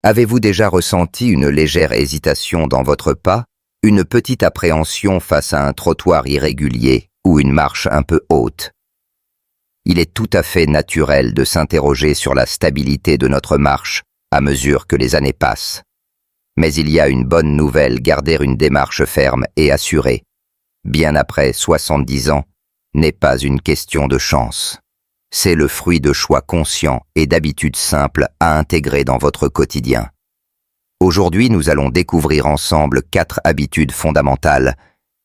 Avez-vous déjà ressenti une légère hésitation dans votre pas, une petite appréhension face à un trottoir irrégulier ou une marche un peu haute? Il est tout à fait naturel de s'interroger sur la stabilité de notre marche à mesure que les années passent. Mais il y a une bonne nouvelle: garder une démarche ferme et assurée, bien après 70 ans, n'est pas une question de chance. C'est le fruit de choix conscients et d'habitudes simples à intégrer dans votre quotidien. Aujourd'hui, nous allons découvrir ensemble 4 habitudes fondamentales,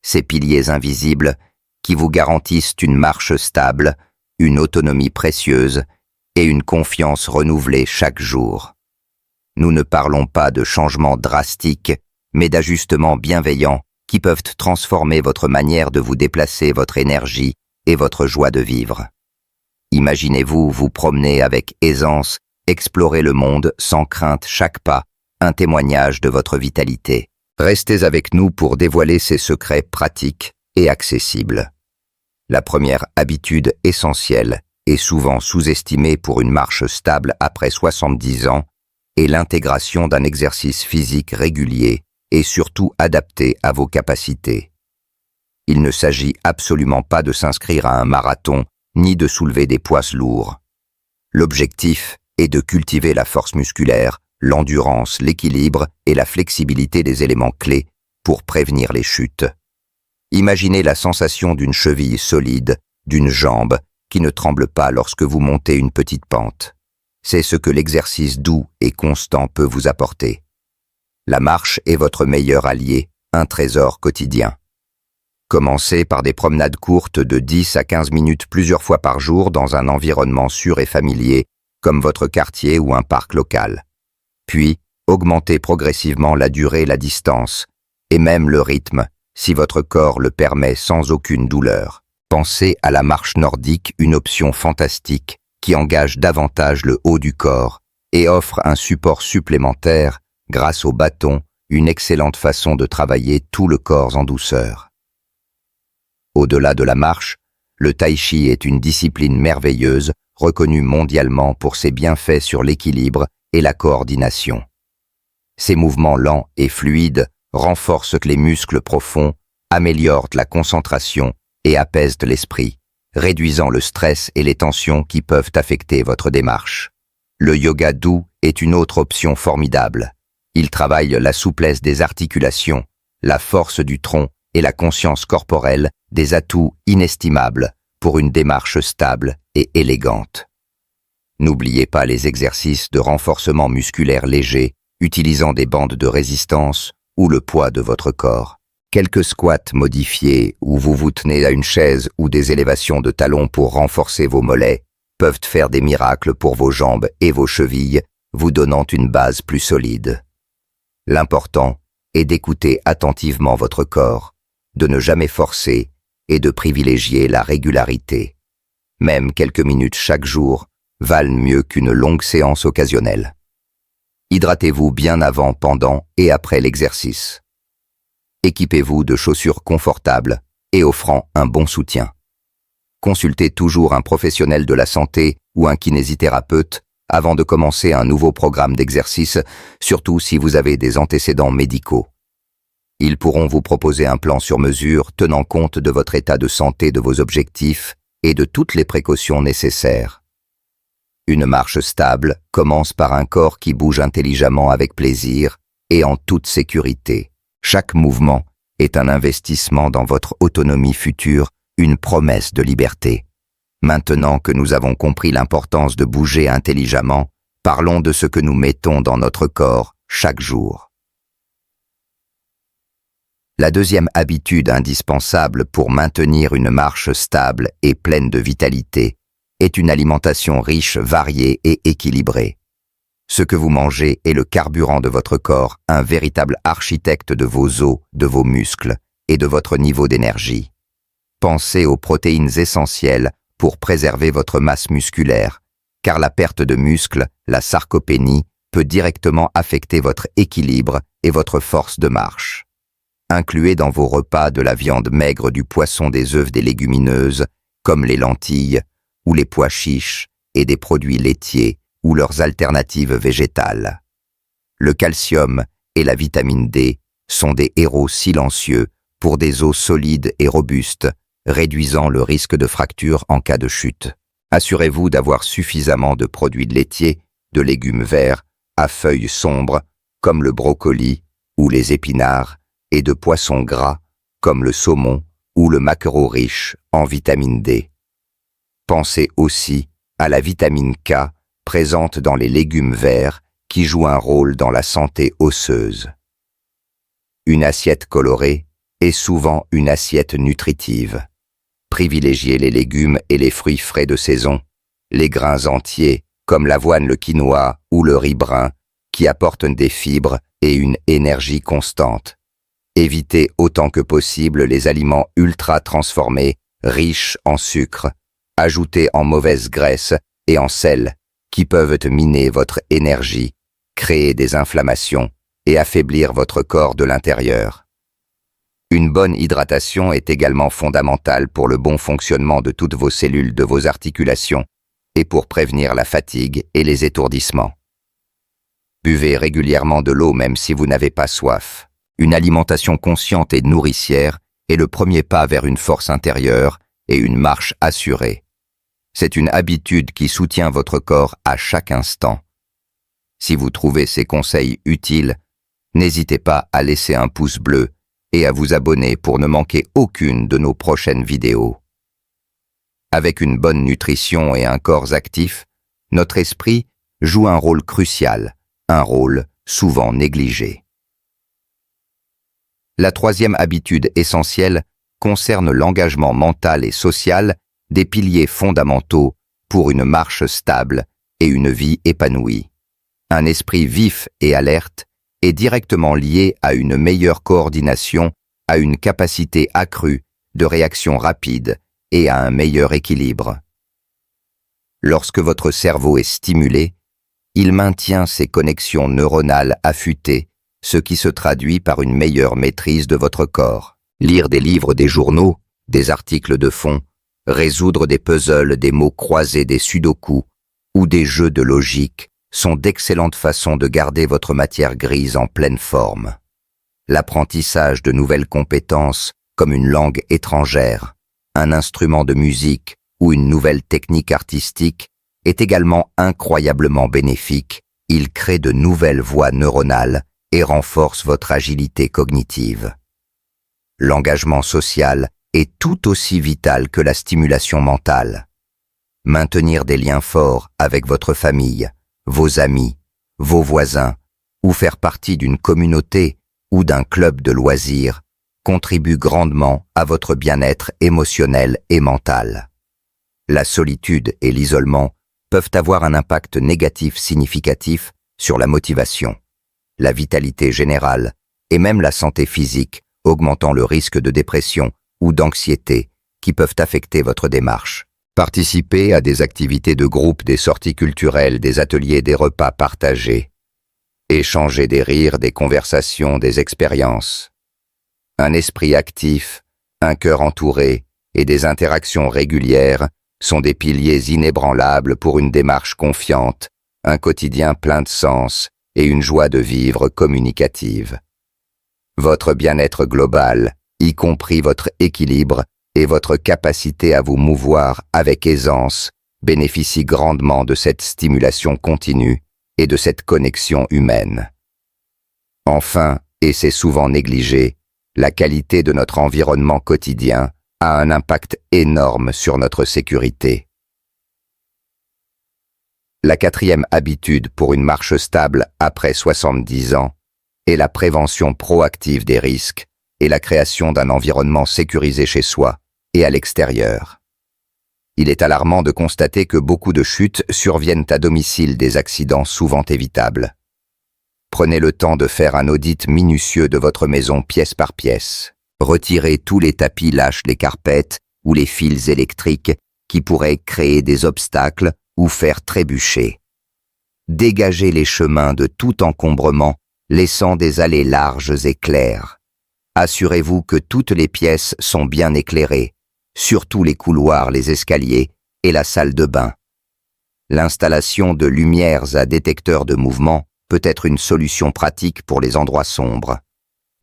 ces piliers invisibles qui vous garantissent une marche stable, une autonomie précieuse et une confiance renouvelée chaque jour. Nous ne parlons pas de changements drastiques, mais d'ajustements bienveillants qui peuvent transformer votre manière de vous déplacer, votre énergie et votre joie de vivre. Imaginez-vous vous promener avec aisance, explorer le monde sans crainte chaque pas, un témoignage de votre vitalité. Restez avec nous pour dévoiler ces secrets pratiques et accessibles. La première habitude essentielle et souvent sous-estimée pour une marche stable après 70 ans est l'intégration d'un exercice physique régulier et surtout adapté à vos capacités. Il ne s'agit absolument pas de s'inscrire à un marathon ni de soulever des poids lourds. L'objectif est de cultiver la force musculaire, l'endurance, l'équilibre et la flexibilité des éléments clés pour prévenir les chutes. Imaginez la sensation d'une cheville solide, d'une jambe qui ne tremble pas lorsque vous montez une petite pente. C'est ce que l'exercice doux et constant peut vous apporter. La marche est votre meilleur allié, un trésor quotidien. Commencez par des promenades courtes de 10 à 15 minutes plusieurs fois par jour dans un environnement sûr et familier, comme votre quartier ou un parc local. Puis, augmentez progressivement la durée, la distance, et même le rythme, si votre corps le permet sans aucune douleur. Pensez à la marche nordique, une option fantastique qui engage davantage le haut du corps et offre un support supplémentaire grâce au bâton, une excellente façon de travailler tout le corps en douceur. Au-delà de la marche, le tai chi est une discipline merveilleuse, reconnue mondialement pour ses bienfaits sur l'équilibre et la coordination. Ses mouvements lents et fluides renforcent les muscles profonds, améliorent la concentration et apaisent l'esprit, réduisant le stress et les tensions qui peuvent affecter votre démarche. Le yoga doux est une autre option formidable. Il travaille la souplesse des articulations, la force du tronc et la conscience corporelle, des atouts inestimables pour une démarche stable et élégante. N'oubliez pas les exercices de renforcement musculaire léger, utilisant des bandes de résistance ou le poids de votre corps. Quelques squats modifiés où vous vous tenez à une chaise ou des élévations de talons pour renforcer vos mollets peuvent faire des miracles pour vos jambes et vos chevilles, vous donnant une base plus solide. L'important est d'écouter attentivement votre corps, de ne jamais forcer et de privilégier la régularité. Même quelques minutes chaque jour valent mieux qu'une longue séance occasionnelle. Hydratez-vous bien avant, pendant et après l'exercice. Équipez-vous de chaussures confortables et offrant un bon soutien. Consultez toujours un professionnel de la santé ou un kinésithérapeute avant de commencer un nouveau programme d'exercice, surtout si vous avez des antécédents médicaux. Ils pourront vous proposer un plan sur mesure tenant compte de votre état de santé, de vos objectifs et de toutes les précautions nécessaires. Une marche stable commence par un corps qui bouge intelligemment avec plaisir et en toute sécurité. Chaque mouvement est un investissement dans votre autonomie future, une promesse de liberté. Maintenant que nous avons compris l'importance de bouger intelligemment, parlons de ce que nous mettons dans notre corps chaque jour. La deuxième habitude indispensable pour maintenir une marche stable et pleine de vitalité est une alimentation riche, variée et équilibrée. Ce que vous mangez est le carburant de votre corps, un véritable architecte de vos os, de vos muscles et de votre niveau d'énergie. Pensez aux protéines essentielles pour préserver votre masse musculaire, car la perte de muscle, la sarcopénie, peut directement affecter votre équilibre et votre force de marche. Incluez dans vos repas de la viande maigre, du poisson, des œufs, des légumineuses, comme les lentilles ou les pois chiches, et des produits laitiers ou leurs alternatives végétales. Le calcium et la vitamine D sont des héros silencieux pour des os solides et robustes, réduisant le risque de fracture en cas de chute. Assurez-vous d'avoir suffisamment de produits laitiers, de légumes verts, à feuilles sombres, comme le brocoli ou les épinards, et de poissons gras, comme le saumon ou le maquereau riche en vitamine D. Pensez aussi à la vitamine K présente dans les légumes verts qui joue un rôle dans la santé osseuse. Une assiette colorée est souvent une assiette nutritive. Privilégiez les légumes et les fruits frais de saison, les grains entiers comme l'avoine, le quinoa ou le riz brun qui apportent des fibres et une énergie constante. Évitez autant que possible les aliments ultra transformés, riches en sucre, ajoutés en mauvaise graisse et en sel, qui peuvent miner votre énergie, créer des inflammations et affaiblir votre corps de l'intérieur. Une bonne hydratation est également fondamentale pour le bon fonctionnement de toutes vos cellules de vos articulations et pour prévenir la fatigue et les étourdissements. Buvez régulièrement de l'eau même si vous n'avez pas soif. Une alimentation consciente et nourricière est le premier pas vers une force intérieure et une marche assurée. C'est une habitude qui soutient votre corps à chaque instant. Si vous trouvez ces conseils utiles, n'hésitez pas à laisser un pouce bleu et à vous abonner pour ne manquer aucune de nos prochaines vidéos. Avec une bonne nutrition et un corps actif, notre esprit joue un rôle crucial, un rôle souvent négligé. La troisième habitude essentielle concerne l'engagement mental et social, des piliers fondamentaux pour une marche stable et une vie épanouie. Un esprit vif et alerte est directement lié à une meilleure coordination, à une capacité accrue de réaction rapide et à un meilleur équilibre. Lorsque votre cerveau est stimulé, il maintient ses connexions neuronales affûtées, ce qui se traduit par une meilleure maîtrise de votre corps. Lire des livres, des journaux, des articles de fond, résoudre des puzzles, des mots croisés, des sudoku ou des jeux de logique sont d'excellentes façons de garder votre matière grise en pleine forme. L'apprentissage de nouvelles compétences comme une langue étrangère, un instrument de musique ou une nouvelle technique artistique est également incroyablement bénéfique. Il crée de nouvelles voies neuronales et renforce votre agilité cognitive. L'engagement social est tout aussi vital que la stimulation mentale. Maintenir des liens forts avec votre famille, vos amis, vos voisins, ou faire partie d'une communauté ou d'un club de loisirs contribue grandement à votre bien-être émotionnel et mental. La solitude et l'isolement peuvent avoir un impact négatif significatif sur la motivation, la vitalité générale et même la santé physique, augmentant le risque de dépression ou d'anxiété qui peuvent affecter votre démarche. Participez à des activités de groupe, des sorties culturelles, des ateliers, des repas partagés. Échangez des rires, des conversations, des expériences. Un esprit actif, un cœur entouré et des interactions régulières sont des piliers inébranlables pour une démarche confiante, un quotidien plein de sens et une joie de vivre communicative. Votre bien-être global, y compris votre équilibre et votre capacité à vous mouvoir avec aisance, bénéficie grandement de cette stimulation continue et de cette connexion humaine. Enfin, et c'est souvent négligé, la qualité de notre environnement quotidien a un impact énorme sur notre sécurité. La quatrième habitude pour une marche stable après 70 ans est la prévention proactive des risques et la création d'un environnement sécurisé chez soi et à l'extérieur. Il est alarmant de constater que beaucoup de chutes surviennent à domicile, des accidents souvent évitables. Prenez le temps de faire un audit minutieux de votre maison pièce par pièce. Retirez tous les tapis lâches, les carpettes ou les fils électriques qui pourraient créer des obstacles ou faire trébucher. Dégagez les chemins de tout encombrement, laissant des allées larges et claires. Assurez-vous que toutes les pièces sont bien éclairées, surtout les couloirs, les escaliers et la salle de bain. L'installation de lumières à détecteur de mouvement peut être une solution pratique pour les endroits sombres.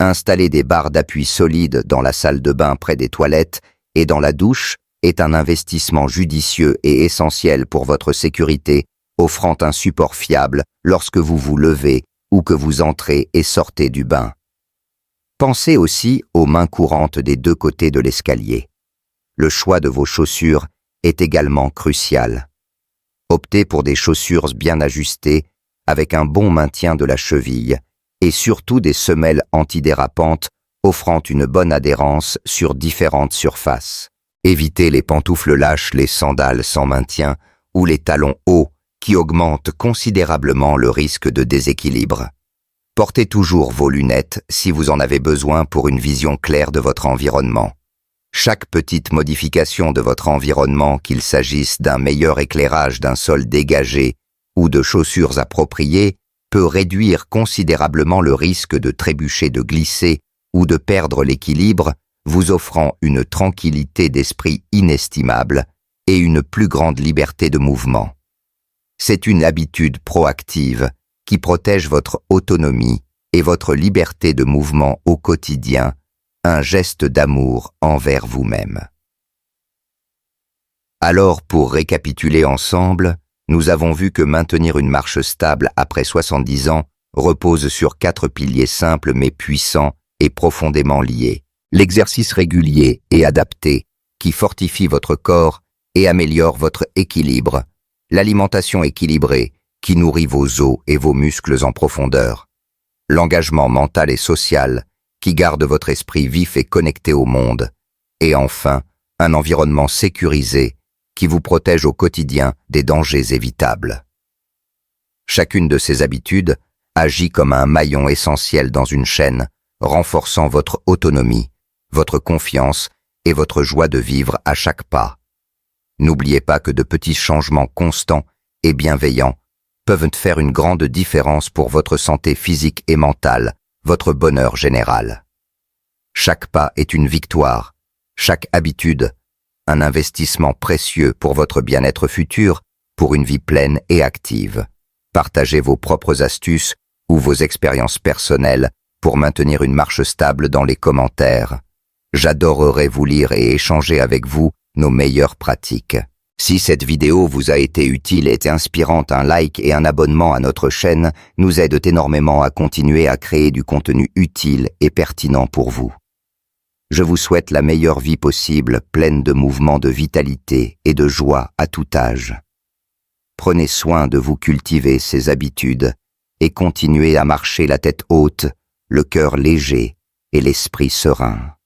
Installer des barres d'appui solides dans la salle de bain près des toilettes et dans la douche est un investissement judicieux et essentiel pour votre sécurité, offrant un support fiable lorsque vous vous levez ou que vous entrez et sortez du bain. Pensez aussi aux mains courantes des deux côtés de l'escalier. Le choix de vos chaussures est également crucial. Optez pour des chaussures bien ajustées, avec un bon maintien de la cheville, et surtout des semelles antidérapantes offrant une bonne adhérence sur différentes surfaces. Évitez les pantoufles lâches, les sandales sans maintien ou les talons hauts qui augmentent considérablement le risque de déséquilibre. Portez toujours vos lunettes si vous en avez besoin pour une vision claire de votre environnement. Chaque petite modification de votre environnement, qu'il s'agisse d'un meilleur éclairage d'un sol dégagé ou de chaussures appropriées, peut réduire considérablement le risque de trébucher, de glisser ou de perdre l'équilibre, vous offrant une tranquillité d'esprit inestimable et une plus grande liberté de mouvement. C'est une habitude proactive qui protège votre autonomie et votre liberté de mouvement au quotidien, un geste d'amour envers vous-même. Alors, pour récapituler ensemble, nous avons vu que maintenir une marche stable après 70 ans repose sur 4 piliers simples mais puissants et profondément liés. L'exercice régulier et adapté, qui fortifie votre corps et améliore votre équilibre. L'alimentation équilibrée, qui nourrit vos os et vos muscles en profondeur. L'engagement mental et social, qui garde votre esprit vif et connecté au monde. Et enfin, un environnement sécurisé, qui vous protège au quotidien des dangers évitables. Chacune de ces habitudes agit comme un maillon essentiel dans une chaîne, renforçant votre autonomie, votre confiance et votre joie de vivre à chaque pas. N'oubliez pas que de petits changements constants et bienveillants peuvent faire une grande différence pour votre santé physique et mentale, votre bonheur général. Chaque pas est une victoire, chaque habitude, un investissement précieux pour votre bien-être futur, pour une vie pleine et active. Partagez vos propres astuces ou vos expériences personnelles pour maintenir une marche stable dans les commentaires. J'adorerais vous lire et échanger avec vous nos meilleures pratiques. Si cette vidéo vous a été utile et inspirante, un like et un abonnement à notre chaîne nous aident énormément à continuer à créer du contenu utile et pertinent pour vous. Je vous souhaite la meilleure vie possible, pleine de mouvements de vitalité et de joie à tout âge. Prenez soin de vous cultiver ces habitudes et continuez à marcher la tête haute, le cœur léger et l'esprit serein.